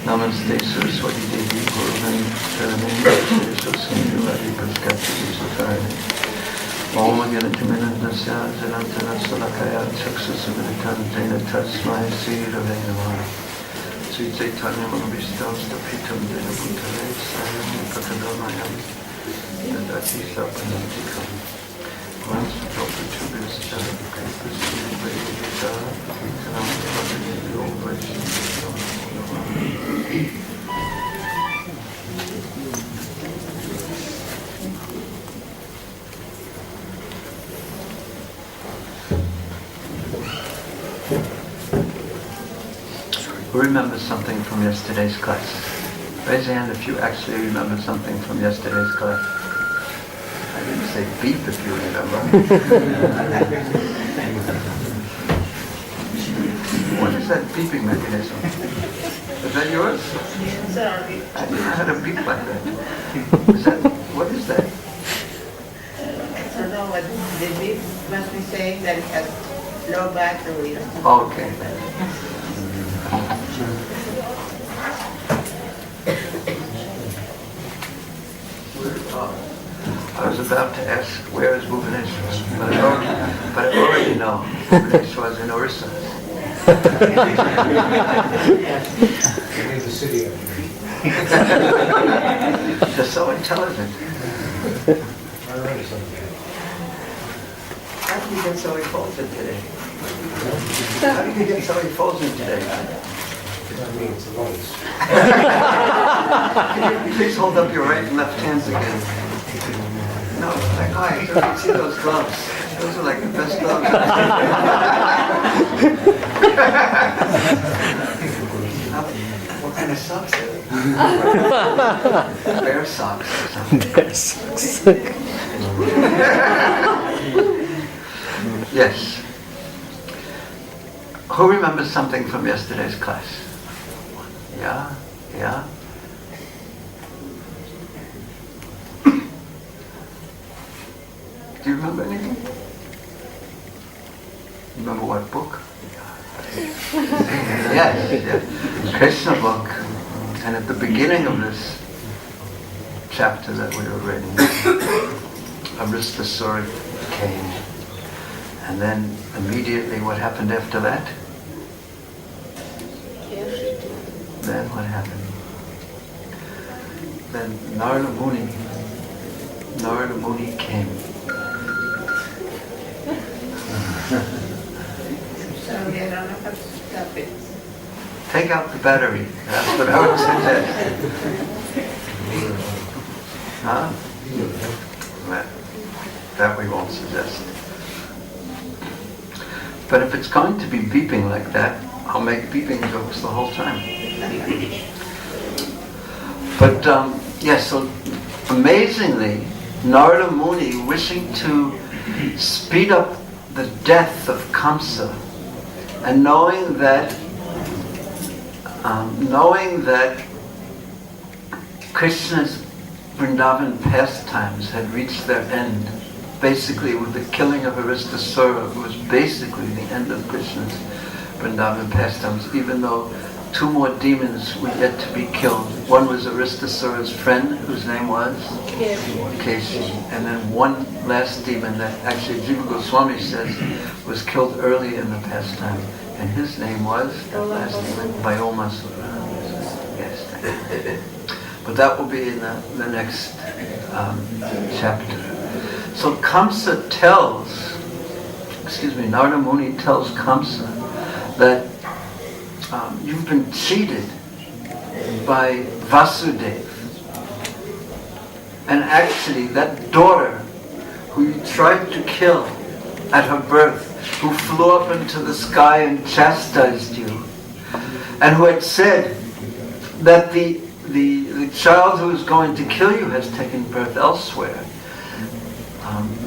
Namaste Saraswati Devi Guruvani Charanam Sasindhuvadi Paskati Sutarani Om Agyanatiminandasya Janantana Salakaya Chaksusaviritan Jena Tasmai Srivrindavan Namaha Sri Chaitanya Manabhishtam Stapitam Jena Bhutale Sayam Katadamayam Yadati Sapanantikam Once Dr. Chubis Jana Kripas Vedita Kitanam Bhagavati Om Vaishnava Who remembers something from yesterday's class? Raise your hand if you actually remember something from yesterday's class. I didn't say beep if you remember. What is that beeping mechanism? Is that yours? Sorry. I didn't know how to beep like that. What is that? I don't know what the beep must be saying that it has low battery. Okay. I was about to ask, where is Bhubaneswar? But I already know. Bhubaneswar is in Orissa. In the city of They're so intelligent. How did you get so effulgent today? How did you get so effulgent today? I mean, it's the lungs. Can you please hold up your right and left hands again? No, like, hi, so you can see those gloves. Those are like the best gloves. What kind of socks are they? Bear socks or something. Bear socks. Yes. Who remembers something from yesterday's class? Yeah? Yeah? Do you remember anything? Remember what book? Yes. Krishna book. And at the beginning of this chapter that we were reading, Aristasura came. And then immediately what happened after that? Then what happened? Then Narada Muni came. Sorry, I don't know how to stop it. Take out the battery. That's what I would suggest. Huh? That we won't suggest. But if it's going to be beeping like that, I'll make beeping jokes the whole time. But yes, so amazingly, Narada Muni, wishing to speed up the death of Kamsa, and knowing that Krishna's Vrindavan pastimes had reached their end, basically with the killing of Aristasura, who was basically the end of Krishna's Vrindavan pastimes, even though two more demons were yet to be killed. One was Aristasura's friend, whose name was Keshi, and then one last demon that actually Jiva Goswami says was killed early in the pastime, and his name was, the last demon, Bhyomasura. Yes. But that will be in the next chapter. So Kamsa Narada Muni tells Kamsa that you've been cheated by Vasudeva. And actually that daughter who you tried to kill at her birth, who flew up into the sky and chastised you, and who had said that the child who is going to kill you has taken birth elsewhere,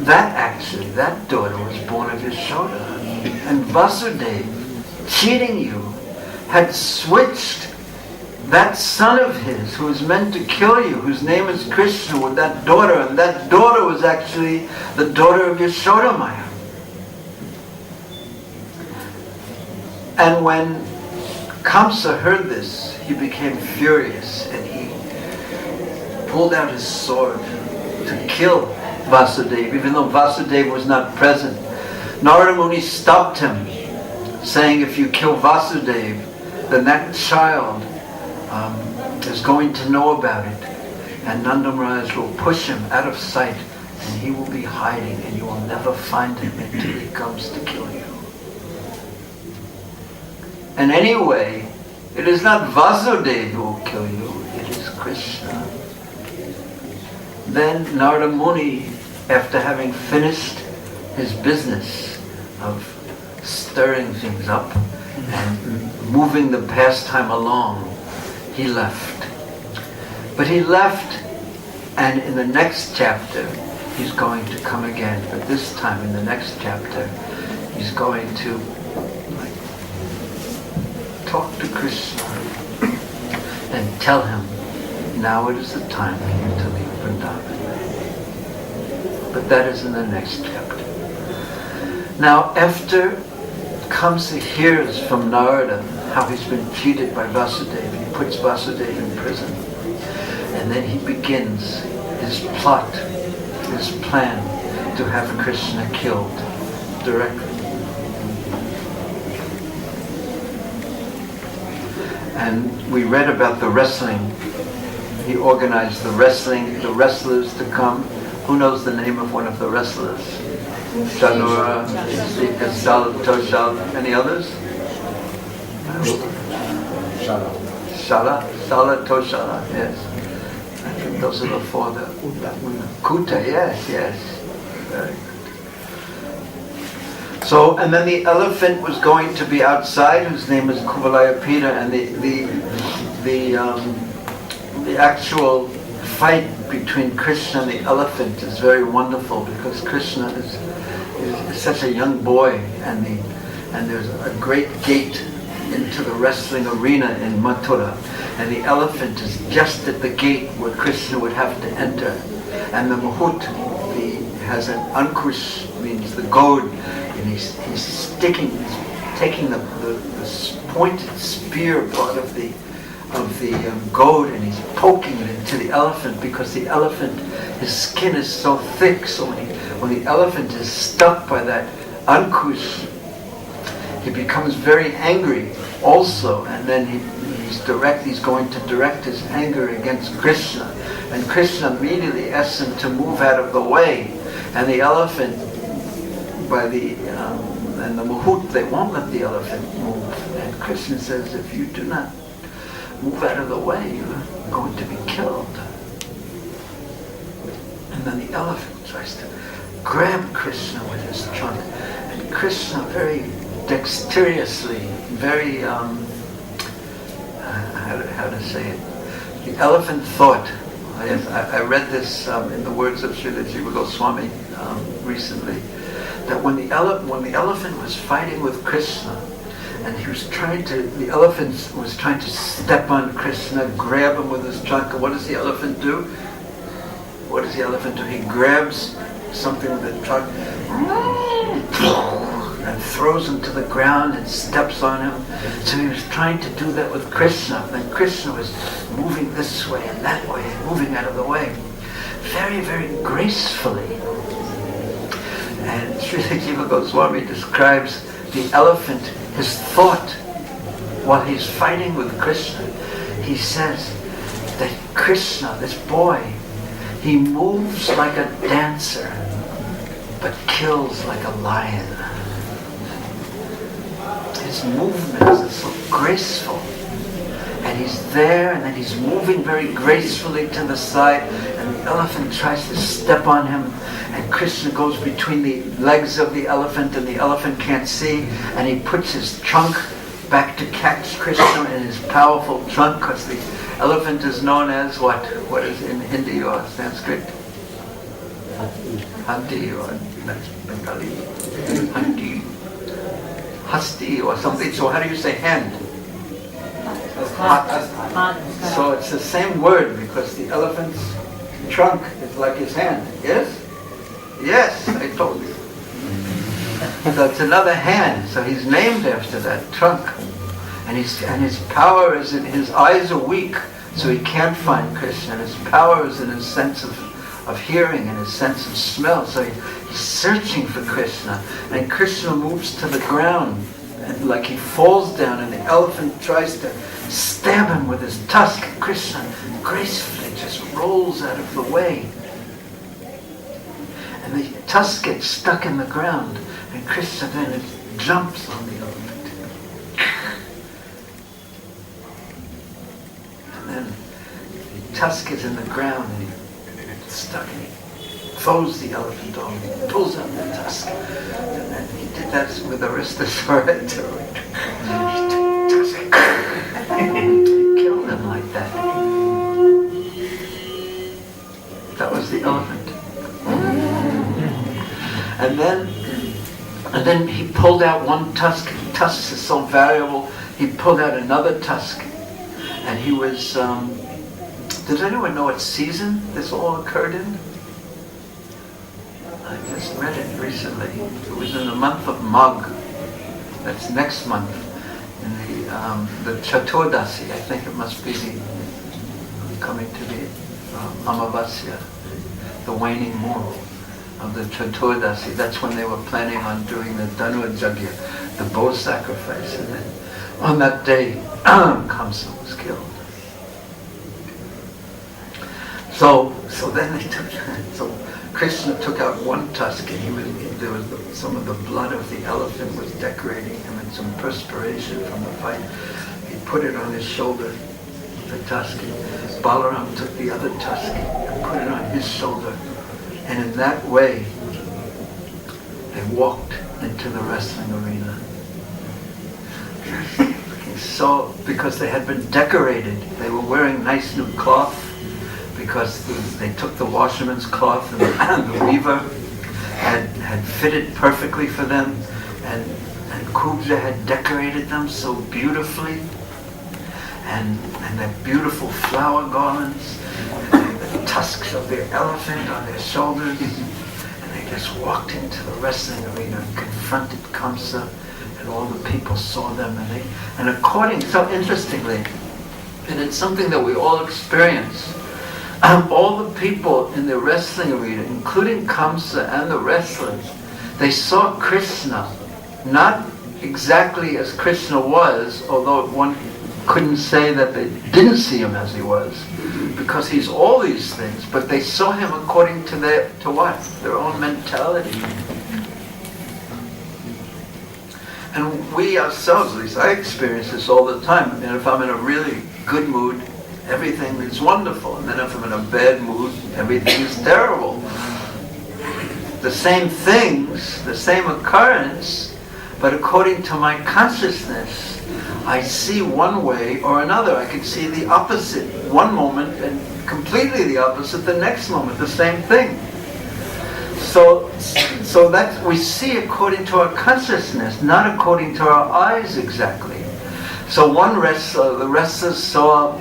that daughter was born of Yashoda. And Vasudeva, cheating you, had switched that son of his who was meant to kill you, whose name is Krishna, with that daughter, and that daughter was actually the daughter of Yashoda Maya. And when Kamsa heard this, he became furious and he pulled out his sword to kill Vasudeva, even though Vasudeva was not present. Narada Muni stopped him, saying, if you kill Vasudeva, then that child is going to know about it. And Nanda Maharaj will push him out of sight, and he will be hiding, and you will never find him until he comes to kill you. And anyway, it is not Vasudeva who will kill you, it is Krishna. Then Narada Muni, after having finished his business of stirring things up and moving the pastime along, he left. But he left, and in the next chapter, he's going to come again. But this time, in the next chapter, he's going to talk to Krishna and tell him, now it is the time for you to leave Vrindavan. But that is in the next chapter. Now, after Kamsa hears from Narada how he's been cheated by Vasudeva, he puts Vasudeva in prison. And then he begins his plot, his plan to have Krishna killed directly. And we read about the wrestling. He organized the wrestlers to come. Who knows the name of one of the wrestlers? Shanura, Toshal, any others? Shala, Toshala, yes. I think those are the four. Kuta, yes. Very good. So, and then the elephant was going to be outside, whose name is Kuvalayapita, and the actual fight between Krishna and the elephant is very wonderful, because Krishna is such a young boy, and there's a great gate into the wrestling arena in Mathura, and the elephant is just at the gate where Krishna would have to enter, and the Mahut has an ankush, means the goad, and he's taking the pointed spear part of the goad, and he's poking it into the elephant, because the elephant, his skin is so thick, so when the elephant is stuck by that ankush, he becomes very angry also, and then he's going to direct his anger against Krishna, and Krishna immediately asks him to move out of the way, and the elephant, and the Mahut, they won't let the elephant move, and Krishna says, if you do not move out of the way, you're going to be killed. And then the elephant tries to grab Krishna with his trunk, and Krishna very dexterously, very, how to say it, the elephant thought, I read this in the words of Srila Jiva Goswami recently, that when the elephant was fighting with Krishna, and the elephant was trying to step on Krishna, grab him with his trunk, and what does the elephant do? He grabs something with the trunk, and throws him to the ground and steps on him. So he was trying to do that with Krishna. Then Krishna was moving this way and that way, and moving out of the way, very, very gracefully. And Srila Jiva Goswami describes the elephant, his thought, while he's fighting with Krishna. He says that Krishna, this boy, he moves like a dancer, but kills like a lion. His movements are so graceful. And he's there, and then he's moving very gracefully to the side, and the elephant tries to step on him, and Krishna goes between the legs of the elephant, and the elephant can't see, and he puts his trunk back to catch Krishna in his powerful trunk, because the elephant is known as what? What is in Hindi or Sanskrit? Handi, or that's Bengali. Handi. Hasti or something. So how do you say hand? So it's the same word, because the elephant's trunk is like his hand. Yes? Yes, I told you. So it's another hand. So he's named after that trunk. And his power is in his eyes are weak, so he can't find Krishna. And his power is in his sense of hearing and his sense of smell. So he's searching for Krishna. And Krishna moves to the ground, and like he falls down, and the elephant tries to stab him with his tusk. And Krishna gracefully just rolls out of the way. And the tusk gets stuck in the ground, and Krishna then jumps on the elephant. And then the tusk is in the ground, and it's stuck, and he throws the elephant off, and pulls out the tusk. And then he did that with Aristasura too. He took the tusk. He killed him like that. That was the elephant. And then he pulled out one tusk. Tusks are so valuable. He pulled out another tusk, and he was. Does anyone know what season this all occurred in? I just read it recently. It was in the month of Magh. That's next month, in the Chaturdasi. I think it must be coming to the Amavasya, the waning moon of the Chaturdasi. That's when they were planning on doing the Dhanurjagya, the bow sacrifice. And then on that day, Kamsa was killed. So then they took. So Krishna took out one tusk, and there was some of the blood of the elephant was decorating him, and some perspiration from the fight. He put it on his shoulder, the tusk. Balaram took the other tusk and put it on his shoulder. And in that way, they walked into the wrestling arena. So, because they had been decorated, they were wearing nice new cloth, because they took the washerman's cloth, and the weaver had fitted perfectly for them, and Kubja had decorated them so beautifully, and their beautiful flower garlands, and the tusks of their elephant on their shoulders, and they just walked into the wrestling arena and confronted Kamsa, and all the people saw them, so interestingly, and it's something that we all experience. All the people in the wrestling arena, including Kamsa and the wrestlers, they saw Krishna, not exactly as Krishna was, although one couldn't say that they didn't see him as he was, because he's all these things, but they saw him according to what? Their own mentality. And we ourselves, at least I experience this all the time. And if I'm in a really good mood, everything is wonderful. And then if I'm in a bad mood, everything is terrible. The same things, the same occurrence, but according to my consciousness, I see one way or another. I can see the opposite one moment and completely the opposite the next moment, the same thing. So that we see according to our consciousness, not according to our eyes exactly. So one wrestler, the wrestlers saw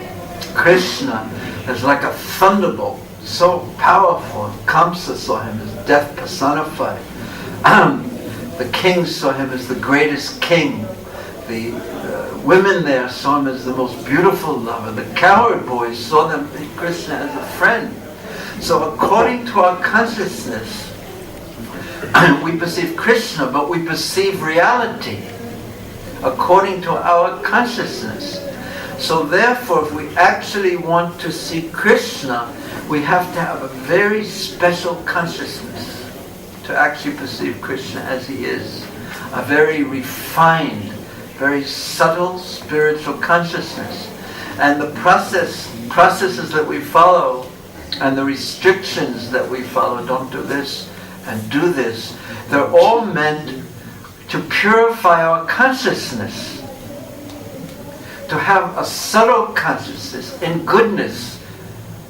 Krishna as like a thunderbolt, so powerful. Kamsa saw him as death personified. The king saw him as the greatest king. The women there saw him as the most beautiful lover. The cowherd boys saw Krishna as a friend. So according to our consciousness, we perceive Krishna, but we perceive reality according to our consciousness. So therefore, if we actually want to see Krishna, we have to have a very special consciousness to actually perceive Krishna as he is. A very refined, very subtle spiritual consciousness. And the processes that we follow and the restrictions that we follow, don't do this and do this, they're all meant to purify our consciousness, to have a subtle consciousness in goodness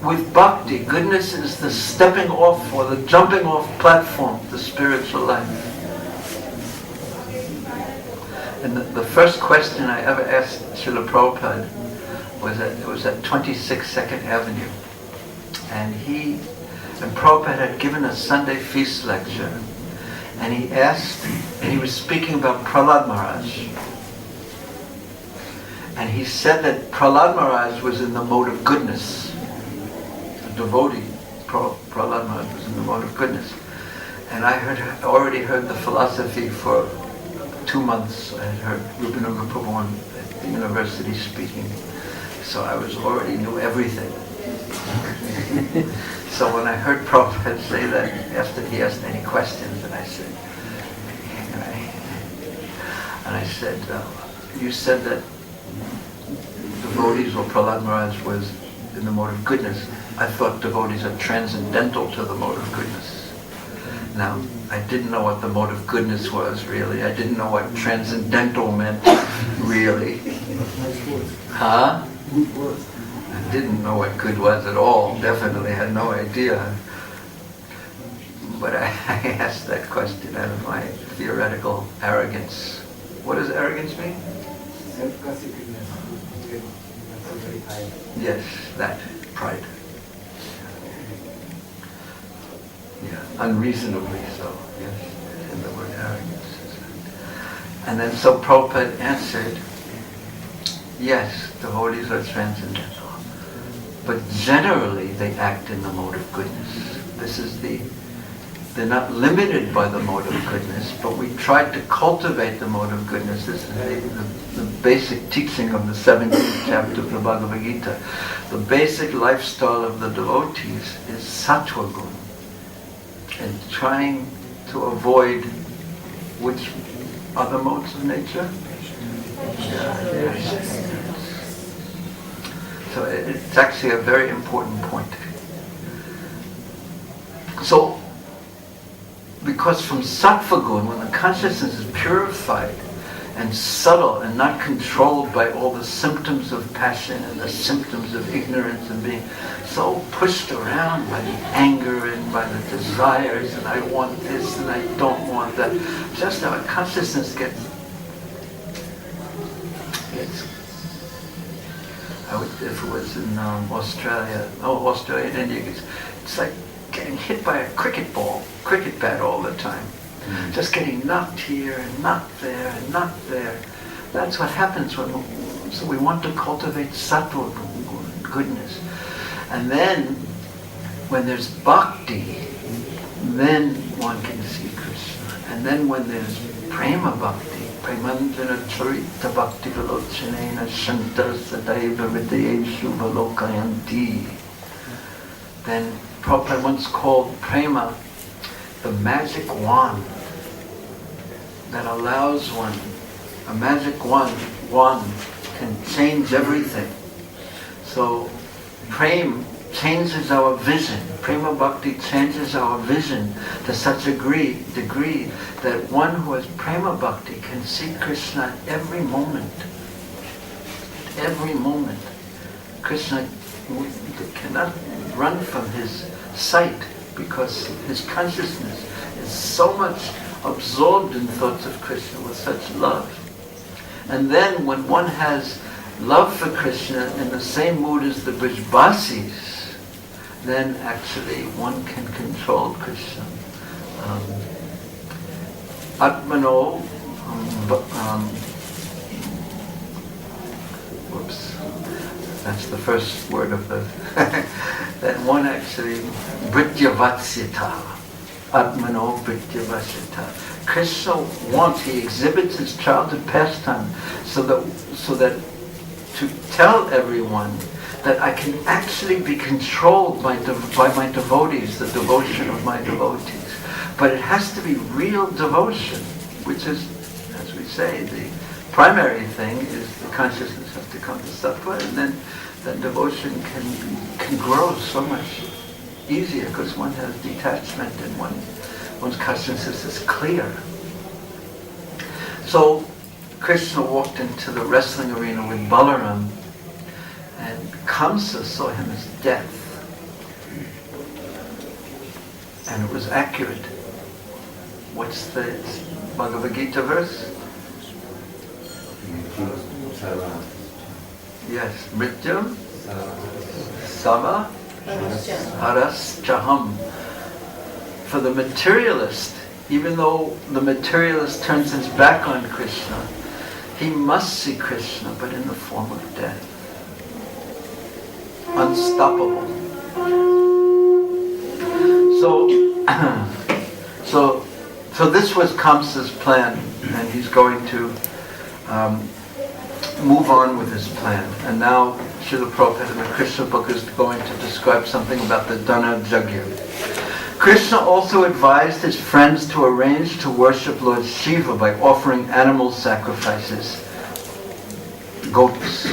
with bhakti. Goodness is the stepping off or the jumping off platform, the spiritual life. And the first question I ever asked Srila Prabhupada was at 26 2nd Avenue. And Prabhupada had given a Sunday feast lecture. And he was speaking about Prahlad Maharaj. And he said that Prahlad Maharaj was in the mode of goodness. A devotee, Prahlad Maharaj was in the mode of goodness. And I already heard the philosophy for 2 months. I had heard Rupananda Prabhupada at the university speaking. So I already knew everything. So when I heard Prabhupada say that, after he asked any questions, and I said, you said that devotees or Prahlad Maharaj was in the mode of goodness. I thought devotees are transcendental to the mode of goodness. Now, I didn't know what the mode of goodness was, really. I didn't know what transcendental meant, really. Huh? I didn't know what good was at all. Definitely had no idea. But I asked that question out of my theoretical arrogance. What does arrogance mean? Self-consciousness. Yes, that. Pride. Yeah, unreasonably so, yes, in the word arrogance. And then so Prabhupada answered, yes, devotees are transcendental, but generally they act in the mode of goodness. They're not limited by the mode of goodness, but we tried to cultivate the mode of goodness. This is the basic teaching of the 17th chapter of the Bhagavad Gita. The basic lifestyle of the devotees is sattva guna. And trying to avoid which other modes of nature? So it's actually a very important point. So, because from sattva guna, when the consciousness is purified and subtle and not controlled by all the symptoms of passion and the symptoms of ignorance and being so pushed around by the anger and by the desires, and I want this and I don't want that. Just our consciousness gets if it was in Australia and India, it's like getting hit by a cricket bat all the time. Just getting knocked here and knocked there and knocked there. That's what happens so we want to cultivate sattva goodness. And then, when there's bhakti, then one can see Krishna. And then when there's prema bhakti, premanjana charita bhakti vilochanena shanta sadaiva vidayeshu valokayanti, then Prabhupada once called prema the magic wand that allows one, a magic wand can change everything. So Prem changes our vision. Prema Bhakti changes our vision to such a degree that one who has Prema Bhakti can see Krishna every moment. Every moment. Krishna cannot run from his sight because his consciousness is so much absorbed in thoughts of Krishna with such love. And then when one has love for Krishna in the same mood as the Brijbasis, then actually one can control Krishna. Atmano, that's the first word of the, that one actually, Vrityavatsita, Atmano Vrityavatsita. Krishna wants, he exhibits his childhood pastime so that to tell everyone that I can actually be controlled by my devotees, the devotion of my devotees. But it has to be real devotion, which is, as we say, the primary thing is the consciousness has to come to sattva, and then that devotion can grow so much easier because one has detachment and one's consciousness is clear. So Krishna walked into the wrestling arena with Balaram, and Kamsa saw him as death. And it was accurate. What's the Bhagavad Gita verse? Yes, Mrityam Sama Araschaham. For the materialist, even though the materialist turns his back on Krishna, he must see Krishna, but in the form of death. Unstoppable. So this was Kamsa's plan, and he's going to move on with his plan. And now Srila Prabhupada in the Krishna book is going to describe something about the Dana Yajna. Krishna also advised his friends to arrange to worship Lord Shiva by offering animal sacrifices, goats,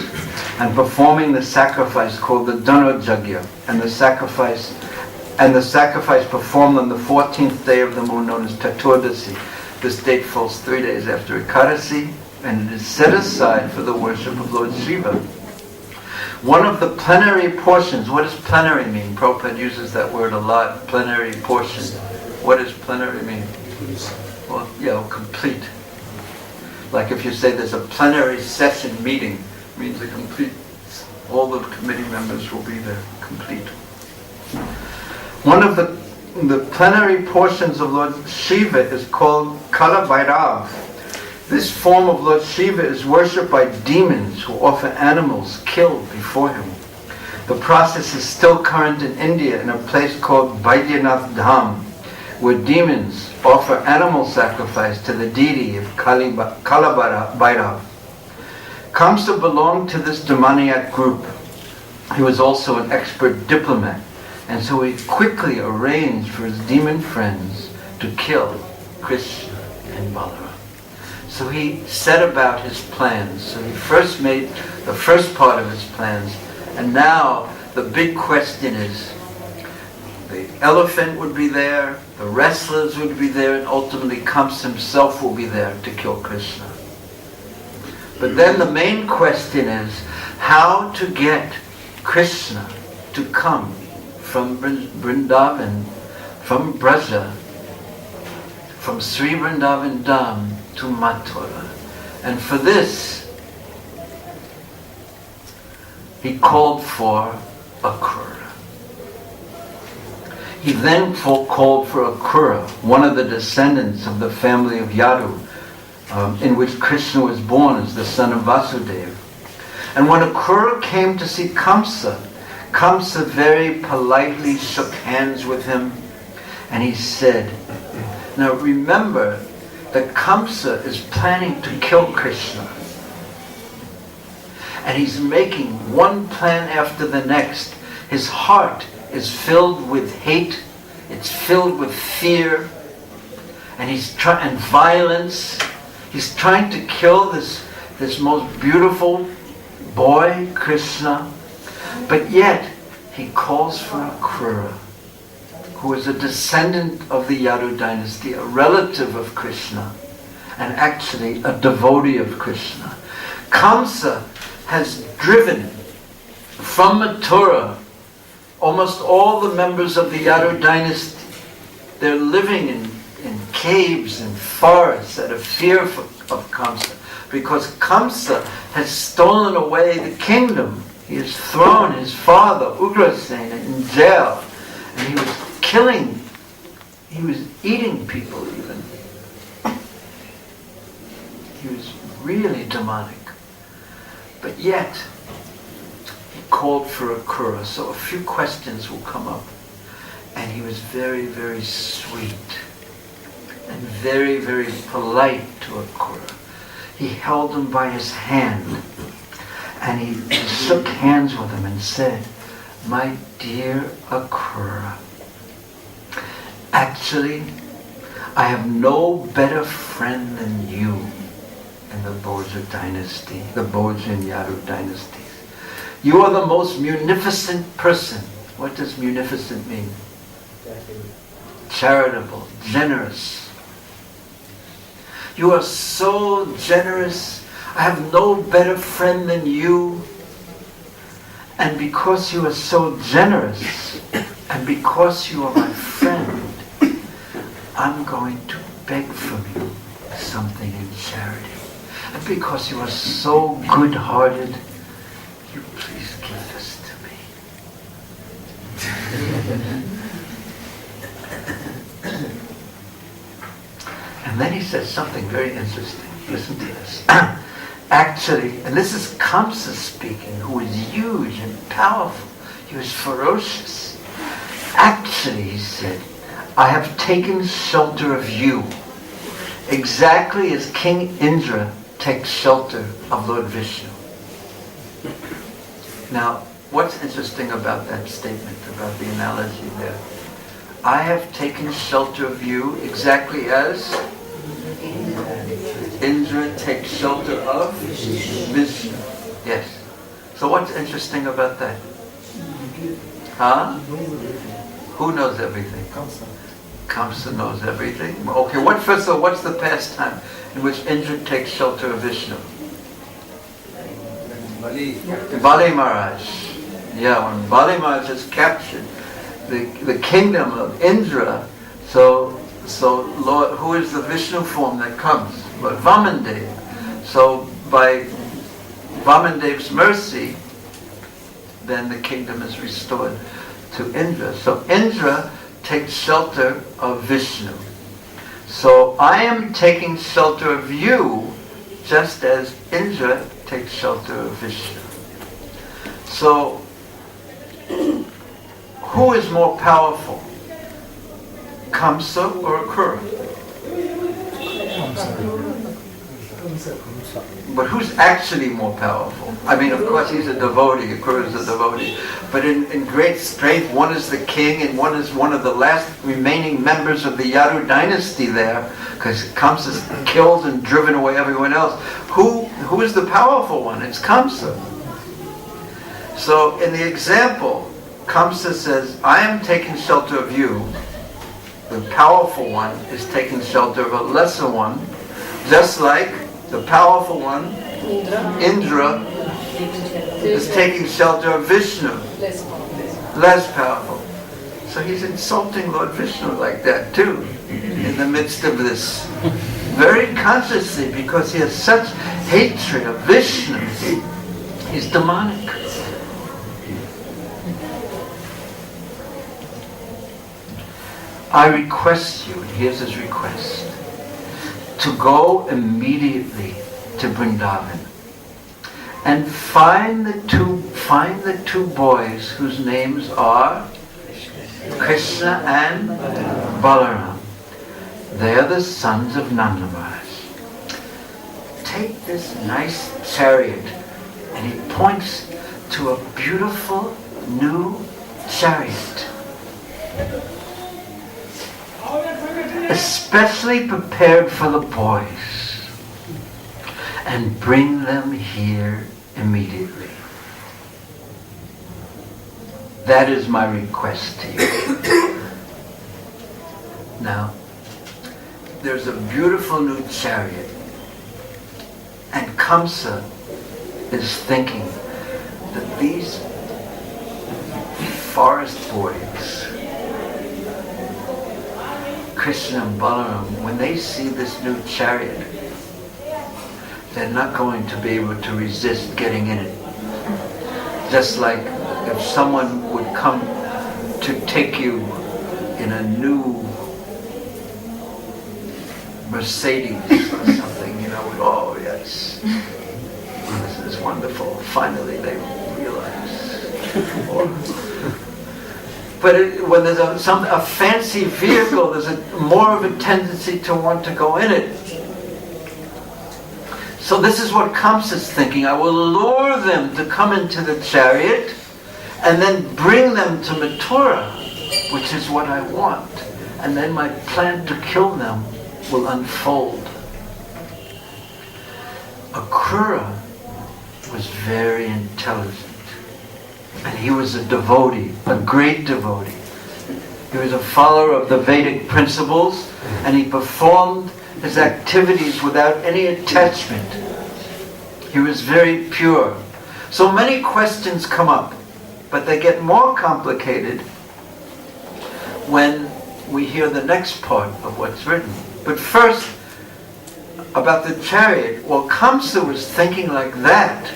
and performing the sacrifice called the Dana Yajna, and the sacrifice performed on the 14th day of the moon known as Taturdasi. This date falls 3 days after Ekadasi, and it is set aside for the worship of Lord Shiva. One of the plenary portions, what does plenary mean? Prabhupada uses that word a lot, plenary portion. What does plenary mean? Well, complete. Like if you say there's a plenary session meeting, it means a complete, all the committee members will be there, complete. One of the plenary portions of Lord Shiva is called Kala Bhairav. This form of Lord Shiva is worshipped by demons who offer animals killed before him. The process is still current in India in a place called Dham, where demons offer animal sacrifice to the deity of Kala Bhairav. Kamsa belonged to this demoniac group. He was also an expert diplomat, and so he quickly arranged for his demon friends to kill Krishna and Balaram. So he set about his plans. So he first made the first part of his plans, and now the big question is, the elephant would be there, the wrestlers would be there, and ultimately Kamsa himself will be there to kill Krishna. But then the main question is how to get Krishna to come from Vrindavan, from Braja, from Srivrindavan Dham to Mathura. And for this, he called for Akrura. He then called for Akrura, one of the descendants of the family of Yadu, in which Krishna was born as the son of Vasudeva. And when Akrura came to see Kamsa, Kamsa very politely shook hands with him, and he said, now remember that Kamsa is planning to kill Krishna. And he's making one plan after the next. His heart is filled with hate, it's filled with fear, and and violence. He's trying to kill this most beautiful boy, Krishna, but yet he calls for Akrura, who is a descendant of the Yadu dynasty, a relative of Krishna, and actually a devotee of Krishna. Kamsa has driven from Mathura almost all the members of the Yadu dynasty. They're living in caves and forests out of fear of Kamsa, because Kamsa has stolen away the kingdom. He has thrown his father, Ugrasena, in jail, and he was eating people even. He was really demonic. But yet, he called for Akrura. So a few questions will come up. And he was very, very sweet and very, very polite to Akrura. He held him by his hand, and he shook hands with him and said, my dear Akrura, actually, I have no better friend than you in the Bhoja dynasty, the Bhoja and Yadu dynasties. You are the most munificent person. What does munificent mean? Charitable, generous. You are so generous. I have no better friend than you. And because you are so generous, and because you are my friend, I'm going to beg from you something in charity. And because you are so good-hearted, you please give this to me. And then he says something very interesting. Listen to this. actually, and this is Kamsa speaking, who was huge and powerful. He was ferocious. Actually, he said, I have taken shelter of you, exactly as King Indra takes shelter of Lord Vishnu. Now, what's interesting about that statement, about the analogy there? I have taken shelter of you exactly as Indra takes shelter of Vishnu. Yes. So what's interesting about that? Huh? Who knows everything? Kamsa knows everything. Okay, first of all, what's the pastime in which Indra takes shelter of Vishnu? Bali Maharaj. Yeah, when Bali Maharaj is captured, the kingdom of Indra, so Lord, who is the Vishnu form that comes? Lord Vamandev. So by Vamandev's mercy, then the kingdom is restored to Indra. So Indra takes shelter of Vishnu. So I am taking shelter of you just as Indra takes shelter of Vishnu. So who is more powerful? Kamsa or Akrura? But who's actually more powerful? I mean, of course, he's a devotee. Akrura is a devotee. But in great strength, one is the king and one is one of the last remaining members of the Yadu dynasty there, because Kamsa's killed and driven away everyone else. Who is the powerful one? It's Kamsa. So in the example, Kamsa says, I am taking shelter of you. The powerful one is taking shelter of a lesser one, just like the powerful one, Indra, is taking shelter of Vishnu, less powerful. So he's insulting Lord Vishnu like that too, in the midst of this. Very consciously, because he has such hatred of Vishnu. He's demonic. I request you, and here's his request, to go immediately to Vrindavan and find the two boys whose names are Krishna and Balaram. They are the sons of Nanda Maharaj. Take this nice chariot, and he points to a beautiful new chariot, especially prepared for the boys, and bring them here immediately. That is my request to you. Now, there's a beautiful new chariot, and Kamsa is thinking that these forest boys, Krishna and Balaram, when they see this new chariot, they're not going to be able to resist getting in it. Just like if someone would come to take you in a new Mercedes or something, oh yes, this is wonderful. Finally they realize. But when there's a fancy vehicle, there's more of a tendency to want to go in it. So this is what Kamsa is thinking. I will lure them to come into the chariot and then bring them to Mathura, which is what I want. And then my plan to kill them will unfold. Akrura was very intelligent. And he was a devotee, a great devotee. He was a follower of the Vedic principles, and he performed his activities without any attachment. He was very pure. So many questions come up, but they get more complicated when we hear the next part of what's written. But first, about the chariot, well, Kamsa was thinking like that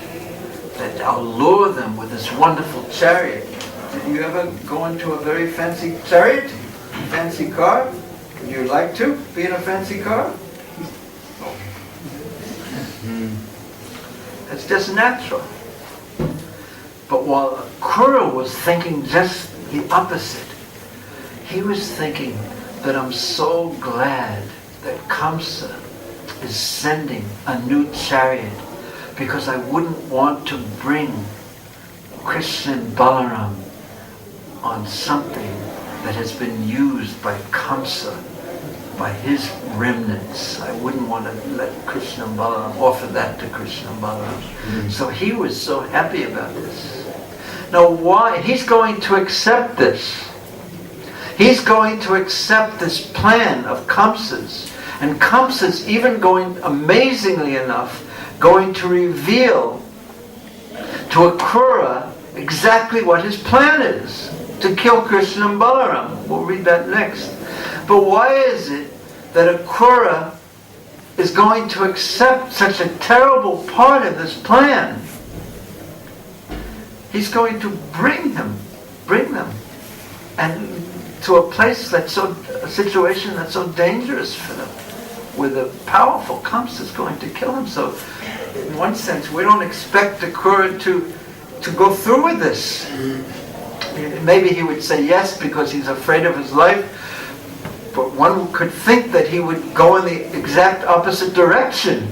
I'll lure them with this wonderful chariot. Did you ever go into a very fancy chariot? Fancy car? Would you like to be in a fancy car? It's just natural. But while Kura was thinking just the opposite, he was thinking that I'm so glad that Kamsa is sending a new chariot, because I wouldn't want to bring Krishna and Balaram on something that has been used by Kamsa, by his remnants. I wouldn't want to let Krishna and Balaram offer that to Krishna and Balaram. So he was so happy about this. Now why? He's going to accept this. He's going to accept this plan of Kamsa's. And Kamsa's even going, amazingly enough, going to reveal to Akrura exactly what his plan is, to kill Krishna and Balaram. We'll read that next. But why is it that Akrura is going to accept such a terrible part of this plan? He's going to bring them, and to a place that's a situation that's so dangerous for them, where the powerful Kamsa is going to kill him. So, in one sense, we don't expect Akrura to go through with this. Maybe he would say yes because he's afraid of his life, but one could think that he would go in the exact opposite direction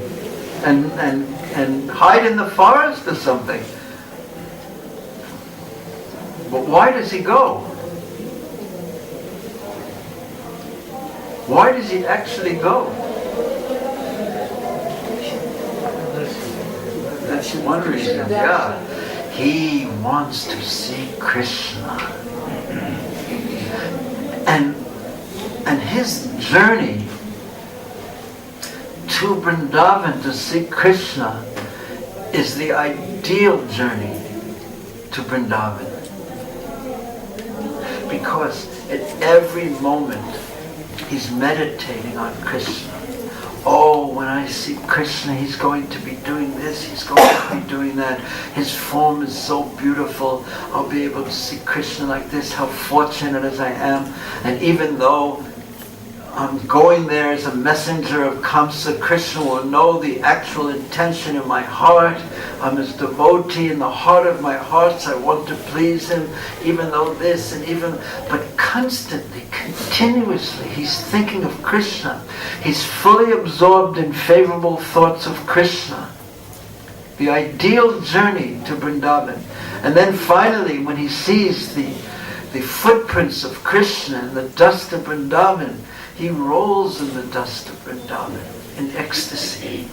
and hide in the forest or something. But why does he go? Why does he actually go? That's one reason, yeah. He wants to see Krishna. And his journey to Vrindavan to see Krishna is the ideal journey to Vrindavan. Because at every moment he's meditating on Krishna. Oh, when I see Krishna, he's going to be doing this, he's going to be doing that. His form is so beautiful. I'll be able to see Krishna like this. How fortunate as I am. And even though I'm going there as a messenger of Kamsa, Krishna will know the actual intention in my heart. I'm his devotee in the heart of my hearts. I want to please him, even though this and even... But constantly, continuously, he's thinking of Krishna. He's fully absorbed in favorable thoughts of Krishna. The ideal journey to Vrindavan. And then finally, when he sees the footprints of Krishna in the dust of Vrindavan, he rolls in the dust of Vrindavan in ecstasy.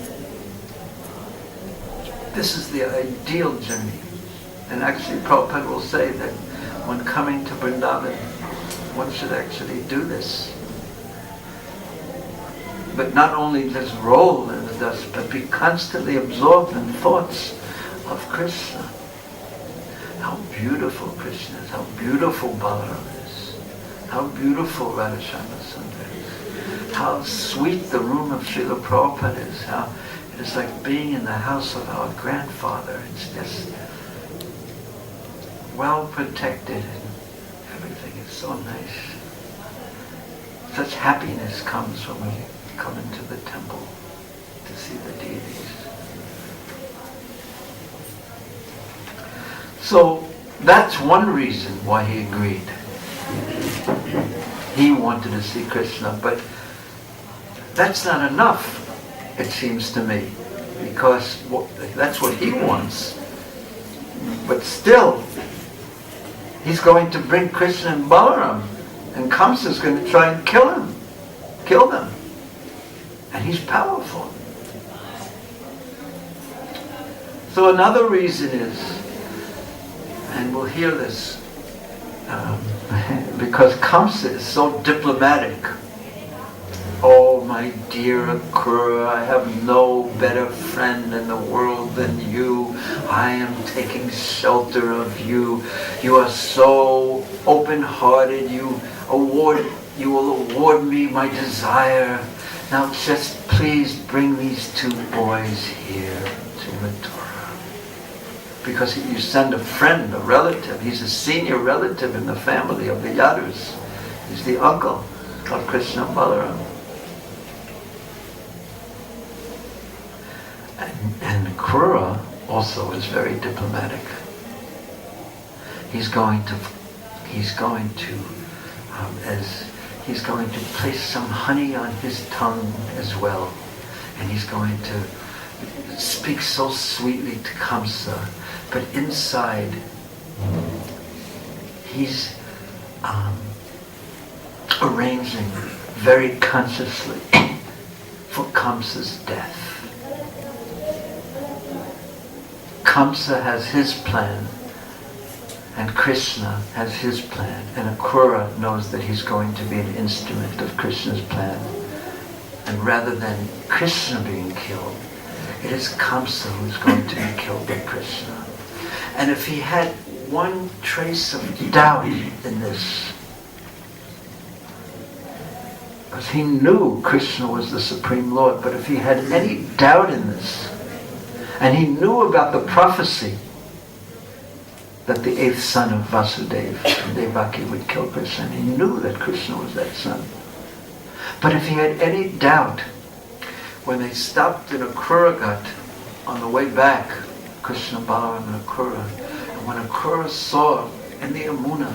This is the ideal journey. And actually Prabhupada will say that when coming to Vrindavan, one should actually do this. But not only just roll in the dust, but be constantly absorbed in thoughts of Krishna. How beautiful Krishna is, how beautiful Balaram is, how beautiful Radharshama Sundar is, how sweet the room of Srila Prabhupada is, how it is like being in the house of our grandfather. It's just well protected and everything is so nice. Such happiness comes when we come into the temple to see the deities. So that's one reason why he agreed. He wanted to see Krishna, but that's not enough, it seems to me, because that's what he wants. But still, he's going to bring Krishna and Balaram, and Kamsa is going to try and kill them. And he's powerful. So another reason is, and we'll hear this, because Kamsa is so diplomatic. Oh, my dear Akrura, I have no better friend in the world than you. I am taking shelter of you. You are so open-hearted. You will award me my desire. Now just please bring these two boys here to Mathura. Because you send a friend, a relative. He's a senior relative in the family of the Yadus. He's the uncle of Krishna and Balaram. And Krura also is very diplomatic. He's going to place some honey on his tongue as well, and he's going to speak so sweetly to Kamsa, but inside he's arranging very consciously for Kamsa's death. Kamsa has his plan, and Krishna has his plan, and Akrura knows that he's going to be an instrument of Krishna's plan. And rather than Krishna being killed, it is Kamsa who's going to be killed by Krishna. And if he had one trace of doubt in this, because he knew Krishna was the Supreme Lord, but if he had any doubt in this, and he knew about the prophecy that the 8th son of Vasudeva, Devaki, would kill Krishna, and he knew that Krishna was that son. But if he had any doubt, when they stopped in Akrura on the way back, Krishna, Balaram, and Akrura, and when Akrura saw in the Yamuna,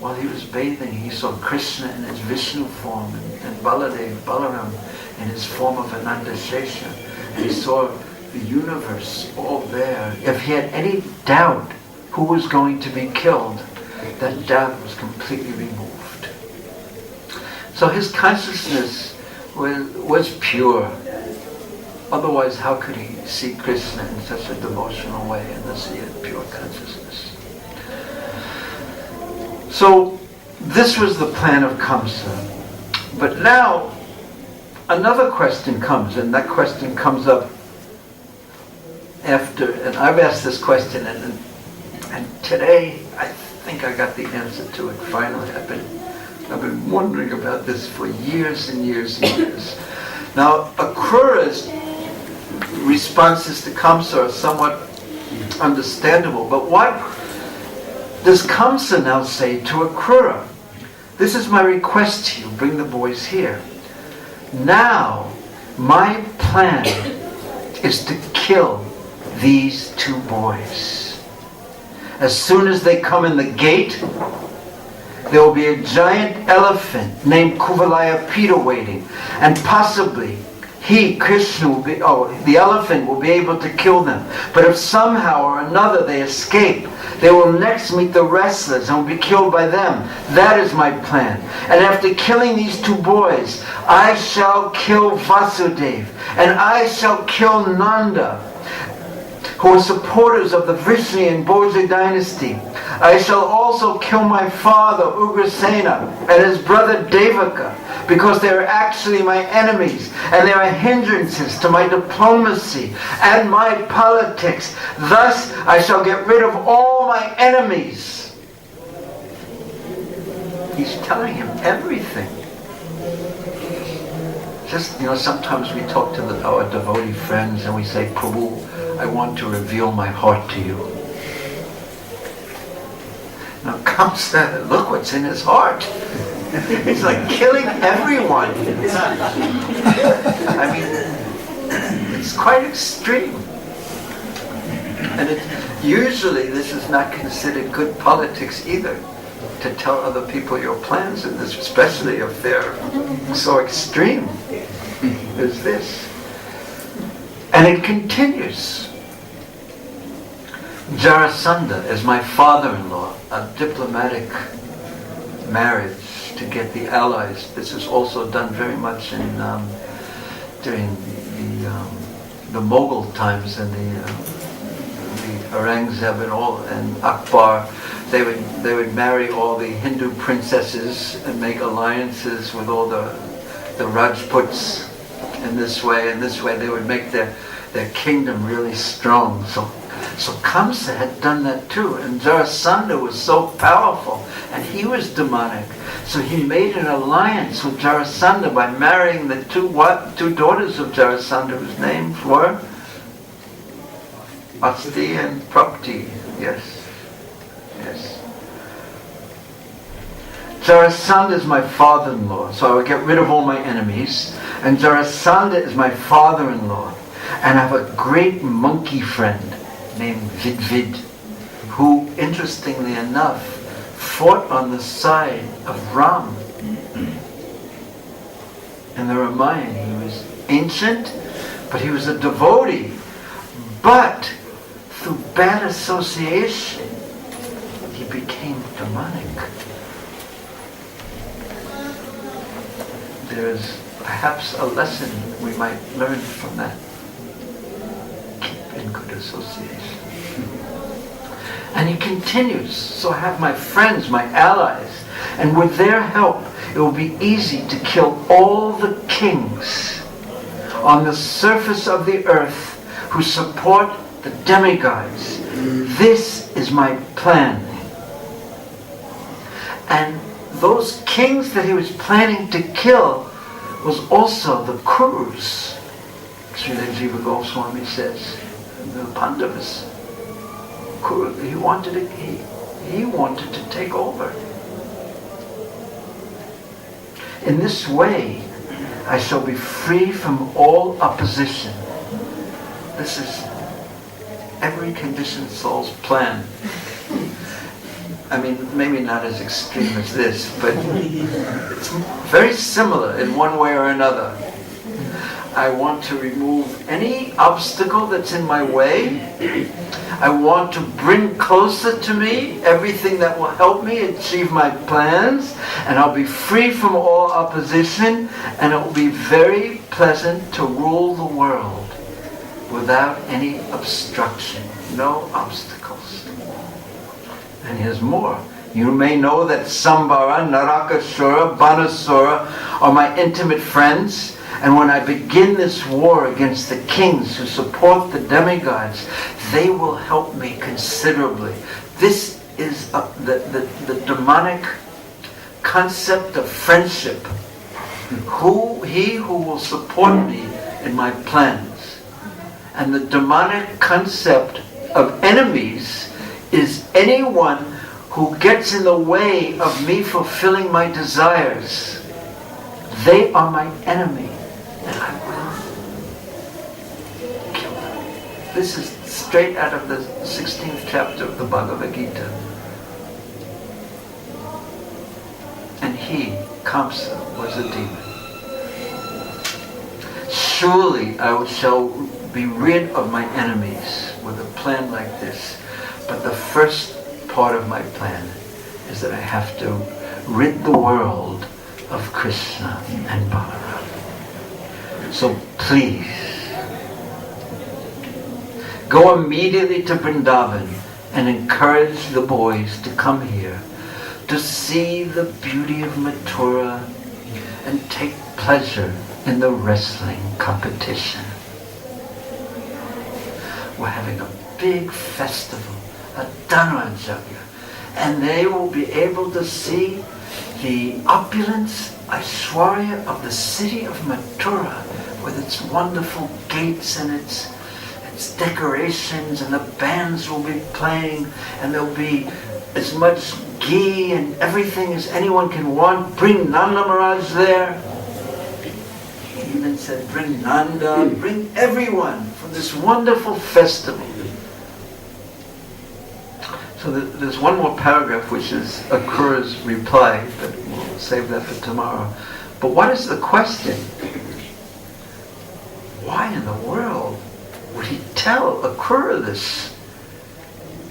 while he was bathing, he saw Krishna in his Vishnu form, and Baladev, Balaram, in his form of Ananda Shesha, and he saw the universe all there. If he had any doubt who was going to be killed, that doubt was completely removed. So his consciousness was pure. Otherwise, how could he see Krishna in such a devotional way unless he had pure consciousness? So this was the plan of Kamsa. But now another question comes, and that question comes up after, and I've asked this question, and today I think I got the answer to it finally. I've been wondering about this for years and years and years. Now, Akrura's responses to Kamsa are somewhat understandable, but what does Kamsa now say to Akrura? This is my request to you, bring the boys here. Now, my plan is to kill these 2 boys. As soon as they come in the gate, there will be a giant elephant named Kuvalayapita waiting, and possibly the elephant will be able to kill them. But if somehow or another they escape, they will next meet the wrestlers and will be killed by them. That is my plan. And after killing these 2 boys, I shall kill Vasudeva, and I shall kill Nanda, who are supporters of the Vrishni and Bhoja dynasty. I shall also kill my father, Ugrasena, and his brother Devaka, because they are actually my enemies, and they are hindrances to my diplomacy and my politics. Thus, I shall get rid of all my enemies. He's telling him everything. Just, sometimes we talk to our devotee friends and we say, Prabhu, I want to reveal my heart to you. Now Kamsa, look what's in his heart. He's like killing everyone. I mean, it's quite extreme. And usually this is not considered good politics either, to tell other people your plans in this, especially if they're so extreme as this. And it continues. Jarasandha is my father-in-law, a diplomatic marriage to get the allies. This is also done very much during the Mughal times and the Aurangzeb and Akbar. They would marry all the Hindu princesses and make alliances with all the Rajputs in this way. And this way they would make their kingdom really strong. So Kamsa had done that too, and Jarasandha was so powerful, and he was demonic. So he made an alliance with Jarasandha by marrying the two daughters of Jarasandha, whose names were Asti and Prapti. Yes. Jarasandha is my father-in-law, so I would get rid of all my enemies, and Jarasandha is my father-in-law. And I have a great monkey friend named Vidvid, who, interestingly enough, fought on the side of Ram in the Ramayana. He was ancient, but he was a devotee. But through bad association, he became demonic. There's perhaps a lesson we might learn from that. Keep in good association. And he continues, so I have my friends, my allies, and with their help, it will be easy to kill all the kings on the surface of the earth who support the demigods. This is my plan. And those kings that he was planning to kill was also the Kurus. Srila Jiva Goswami says, the Pandavas. He wanted to take over. In this way, I shall be free from all opposition. This is every conditioned soul's plan. I mean, maybe not as extreme as this, but it's very similar in one way or another. I want to remove any obstacle that's in my way. I want to bring closer to me everything that will help me achieve my plans, and I'll be free from all opposition, and it will be very pleasant to rule the world without any obstruction, no obstacles. And here's more. You may know that Sambara, Narakasura, Banasura are my intimate friends, and when I begin this war against the kings who support the demigods, they will help me considerably. This is the demonic concept of friendship. He who will support me in my plans. And the demonic concept of enemies is anyone who gets in the way of me fulfilling my desires. They are my enemy, and I will kill them. This is straight out of the 16th chapter of the Bhagavad Gita. And he, Kamsa, was a demon. Surely I shall be rid of my enemies with a plan like this. But the first part of my plan is that I have to rid the world of Krishna and Balaram. So please, go immediately to Vrindavan and encourage the boys to come here to see the beauty of Mathura and take pleasure in the wrestling competition. We're having a big festival, a Dhanurajagya, and they will be able to see the opulence, Aishwarya of the city of Mathura, with its wonderful gates and its decorations, and the bands will be playing, and there'll be as much ghee and everything as anyone can want. Bring Nanda Maharaj there. He even said, bring Nanda, bring everyone for this wonderful festival. So there's one more paragraph, which is Akrura's reply, but we'll save that for tomorrow. But what is the question? Why in the world would he tell Akrura this?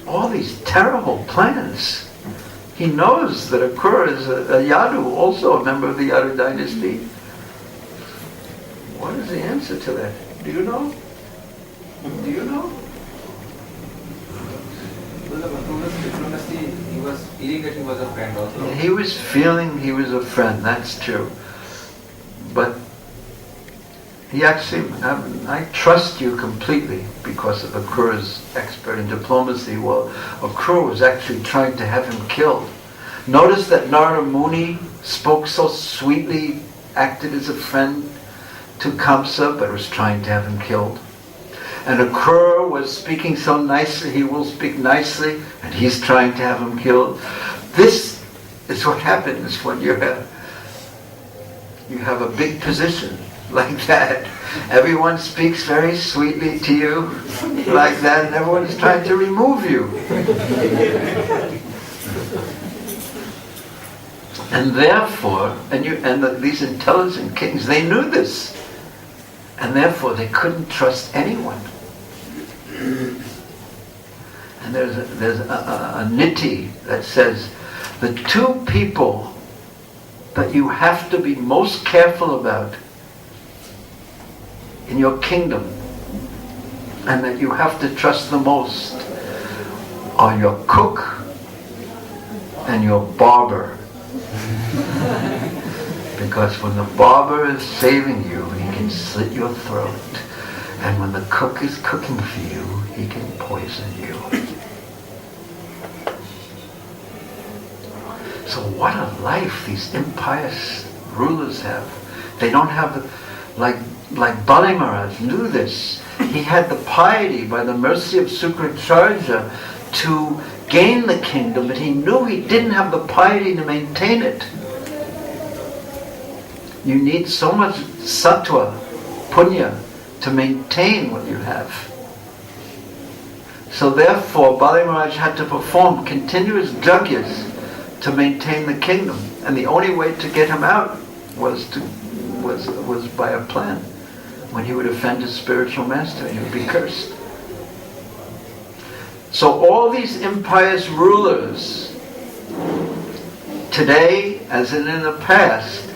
All these terrible plans. He knows that Akrura is a Yadu, also a member of the Yadu dynasty. What is the answer to that? Do you know? Do you know? He was feeling that he was a friend also. He was feeling he was a friend, that's true. But he actually, I trust you completely because of Akrura's expert in diplomacy. Well, Akrura was actually trying to have him killed. Notice that Narada Muni spoke so sweetly, acted as a friend to Kamsa, but was trying to have him killed. And Akrura was speaking so nicely, he will speak nicely, and he's trying to have him killed. This is what happens when you have a big position like that. Everyone speaks very sweetly to you, like that, and everyone's trying to remove you. And therefore, these intelligent kings, they knew this, and therefore they couldn't trust anyone. And there's a niti that says, the two people that you have to be most careful about in your kingdom, and that you have to trust the most, are your cook and your barber. Because when the barber is saving you, he can slit your throat. And when the cook is cooking for you, he can poison you. So what a life these impious rulers have. They don't have, like Bali Maharaj knew this. He had the piety by the mercy of Sukracharya to gain the kingdom, but he knew he didn't have the piety to maintain it. You need so much sattva, punya, to maintain what you have. So therefore, Bali Maharaj had to perform continuous yajnas to maintain the kingdom, and the only way to get him out was by a plan. When he would offend his spiritual master, he would be cursed. So all these impious rulers, today as in the past,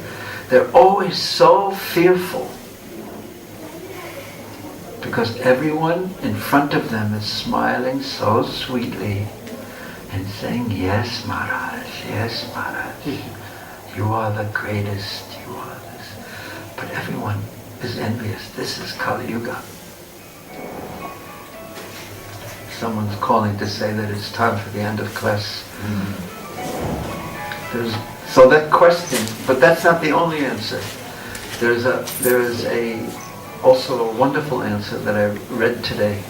they're always so fearful because everyone in front of them is smiling so sweetly and saying, yes, Maharaj, yes, Maharaj, you are the greatest, you are this. But everyone is envious. This is Kali Yuga. Someone's calling to say that it's time for the end of class. So that question, but that's not the only answer. There is also a wonderful answer that I read today,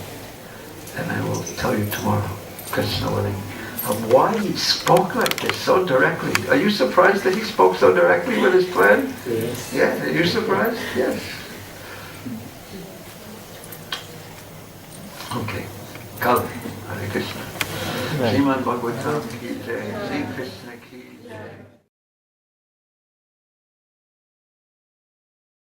and I will tell you tomorrow, Krishna willing, of why he spoke like this so directly. Are you surprised that he spoke so directly with his plan? Yes. Yeah, are you surprised? Yes. Okay. Kali, Hare Krishna. Srimad Bhagavatam ki jai, Sri Krishna ki